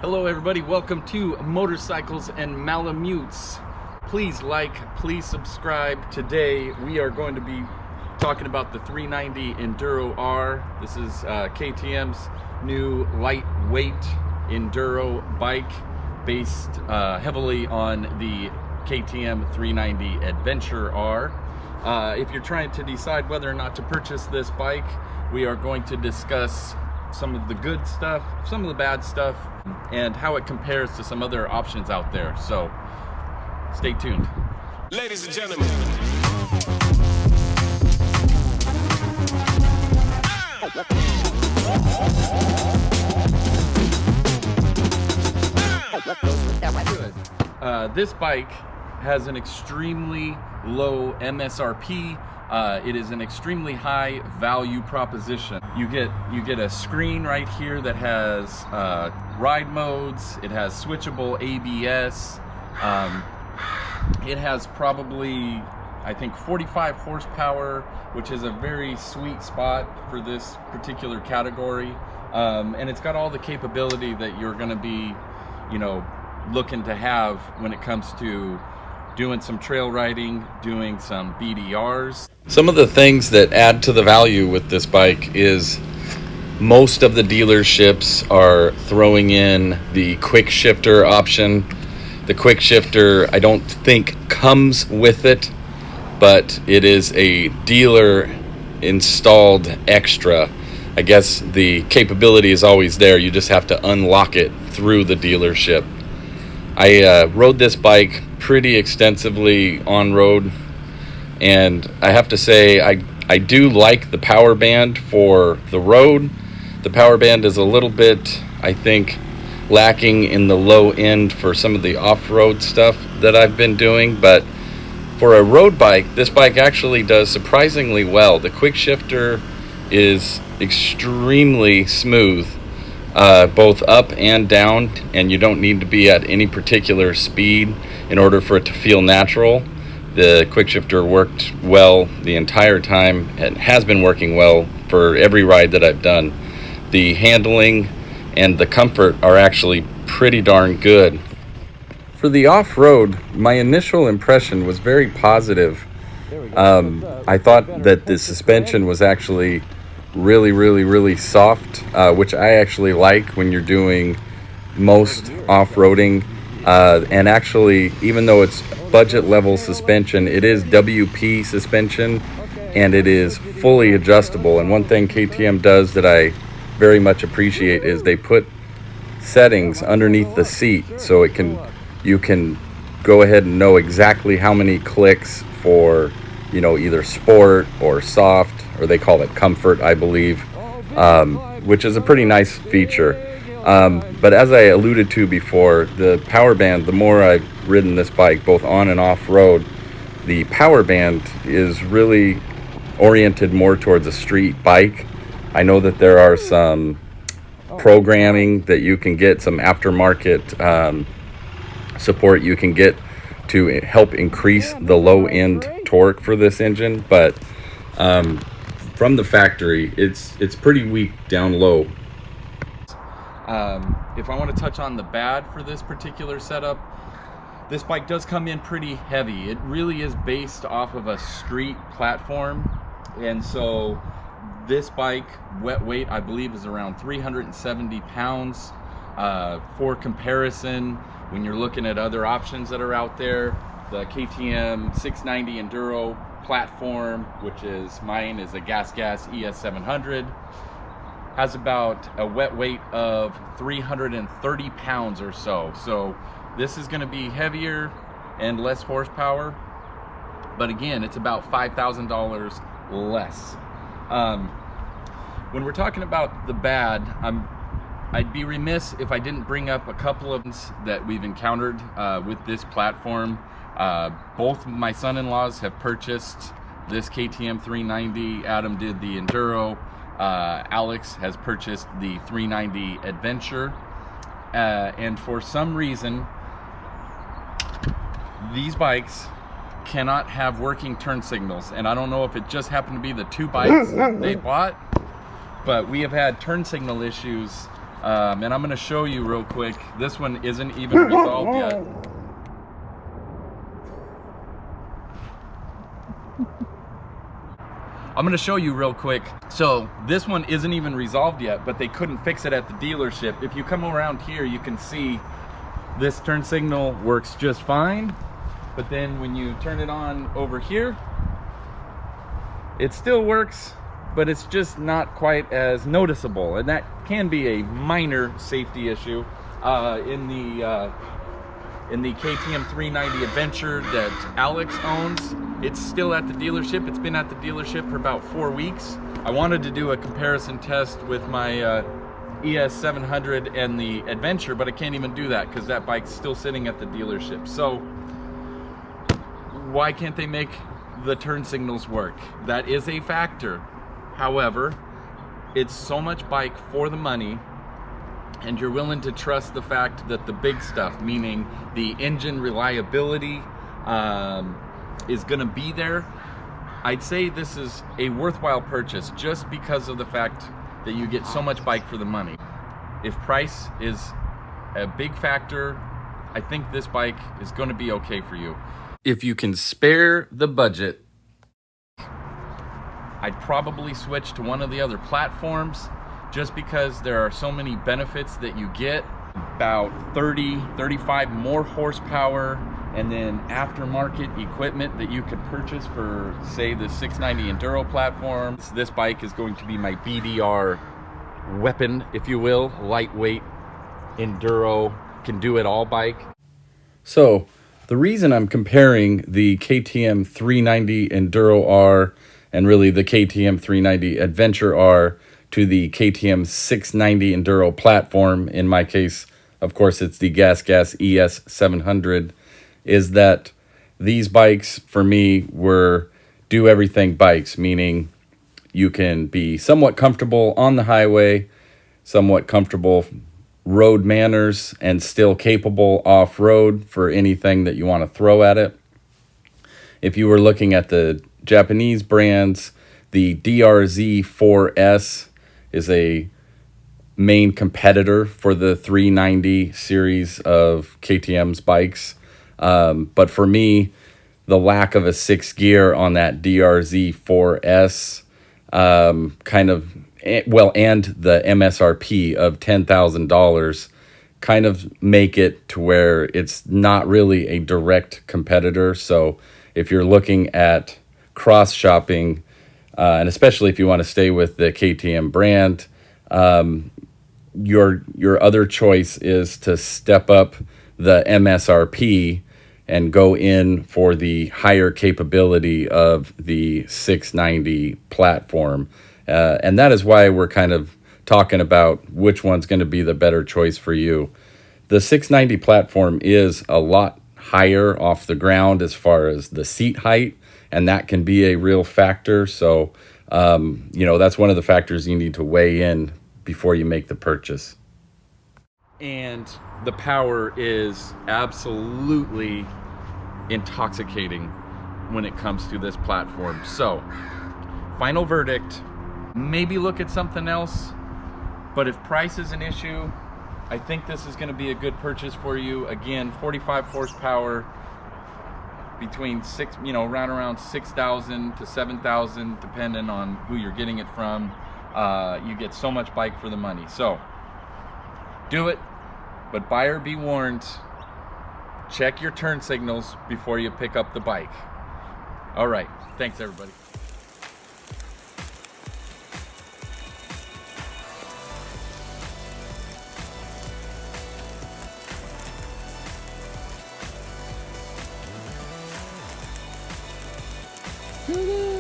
Hello everybody, welcome to Motorcycles and Malamutes. Please like, please subscribe. Today we are going to be talking about the 390 Enduro R. This is KTM's new lightweight Enduro bike based heavily on the KTM 390 Adventure R. If you're trying to decide whether or not to purchase this bike, we are going to discuss some of the good stuff, some of the bad stuff, and how it compares to some other options out there. So stay tuned. Ladies and gentlemen. This bike has an extremely low MSRP. It is an extremely high value proposition. You get a screen right here that has ride modes. It has switchable ABS. It has probably, I think, 45 horsepower, which is a very sweet spot for this particular category. And it's got all the capability that you're going to be, looking to have when it comes to doing some trail riding, doing some BDRs. Some of the things that add to the value with this bike is most of the dealerships are throwing in the quick shifter option. The quick shifter, I don't think comes with it, but it is a dealer installed extra. I guess the capability is always there. You just have to unlock it through the dealership. I rode this bike pretty extensively on road, and I have to say I do like the power band for the road. The power band is a little bit, I think, lacking in the low end for some of the off-road stuff that I've been doing, but for a road bike, this bike actually does surprisingly well. The quick shifter is extremely smooth, both up and down, and you don't need to be at any particular speed in order for it to feel natural. The quick shifter worked well the entire time and has been working well for every ride that I've done. The handling and the comfort are actually pretty darn good. For the off-road, my initial impression was very positive. I thought that the suspension was actually really soft, which I actually like when you're doing most off-roading. And actually, even though it's budget level suspension, it is WP suspension, and it is fully adjustable. And one thing KTM does that I very much appreciate is they put settings underneath the seat, so you can go ahead and know exactly how many clicks for either sport or soft, or they call it comfort, I believe, which is a pretty nice feature. But as I alluded to before, the power band, the more I've ridden this bike, both on and off road, the power band is really oriented more towards a street bike. I know that there are some programming that you can get, some aftermarket support you can get to help increase the low end torque for this engine, but from the factory, it's pretty weak down low. If I want to touch on the bad for this particular setup, this bike does come in pretty heavy. It really is based off of a street platform, and so this bike, wet weight, I believe is around 370 pounds. For comparison, when you're looking at other options that are out there, the KTM 690 Enduro platform, which is mine, is a gas ES 700, has about a wet weight of 330 pounds or so. So this is going to be heavier and less horsepower, but again, it's about $5,000 less. When we're talking about the bad, I'd be remiss if I didn't bring up a couple of things that we've encountered with this platform. Both my son-in-laws have purchased this KTM 390. Adam did the Enduro. Alex has purchased the 390 Adventure. And for some reason, these bikes cannot have working turn signals. And I don't know if it just happened to be the two bikes they bought, but we have had turn signal issues And I'm gonna show you real quick. This one isn't even resolved yet. I'm gonna show you real quick. So this one isn't even resolved yet, but they couldn't fix it at the dealership. If you come around here, you can see this turn signal works just fine. But then when you turn it on over here, it still works, but it's just not quite as noticeable. And that can be a minor safety issue. In the KTM 390 Adventure that Alex owns, it's still at the dealership. It's been at the dealership for about 4 weeks. I wanted to do a comparison test with my ES 700 and the Adventure, but I can't even do that because that bike's still sitting at the dealership. So why can't they make the turn signals work? That is a factor. However, it's so much bike for the money, and you're willing to trust the fact that the big stuff, meaning the engine reliability, is gonna be there. I'd say this is a worthwhile purchase just because of the fact that you get so much bike for the money. If price is a big factor, I think this bike is gonna be okay for you. If you can spare the budget, I'd probably switch to one of the other platforms just because there are so many benefits that you get. About 30, 35 more horsepower, and then aftermarket equipment that you could purchase for, say, the 690 Enduro platform. This bike is going to be my BDR weapon, if you will, lightweight Enduro, can do it all bike. So the reason I'm comparing the KTM 390 Enduro R and really the KTM 390 Adventure R to the KTM 690 Enduro platform, in my case, of course, it's the Gas ES 700, is that these bikes for me were do everything bikes, meaning you can be somewhat comfortable on the highway, somewhat comfortable road manners, and still capable off-road for anything that you want to throw at it. If you were looking at the Japanese brands, the DRZ 4S is a main competitor for the 390 series of KTM's bikes. But for me, the lack of a 6th gear on that DRZ 4S kind of, well, and the MSRP of $10,000 kind of make it to where it's not really a direct competitor. So if you're looking at cross shopping, and especially if you want to stay with the KTM brand, your other choice is to step up the MSRP and go in for the higher capability of the 690 platform. And that is why we're kind of talking about which one's going to be the better choice for you. The 690 platform is a lot higher off the ground as far as the seat height, and that can be a real factor. So, that's one of the factors you need to weigh in before you make the purchase. And the power is absolutely intoxicating when it comes to this platform. So, final verdict, maybe look at something else, but if price is an issue, I think this is going to be a good purchase for you. Again, 45 horsepower, between around 6,000 to 7,000, depending on who you're getting it from. You get so much bike for the money. So do it, but buyer be warned, check your turn signals before you pick up the bike. All right, thanks everybody. Woo-hoo!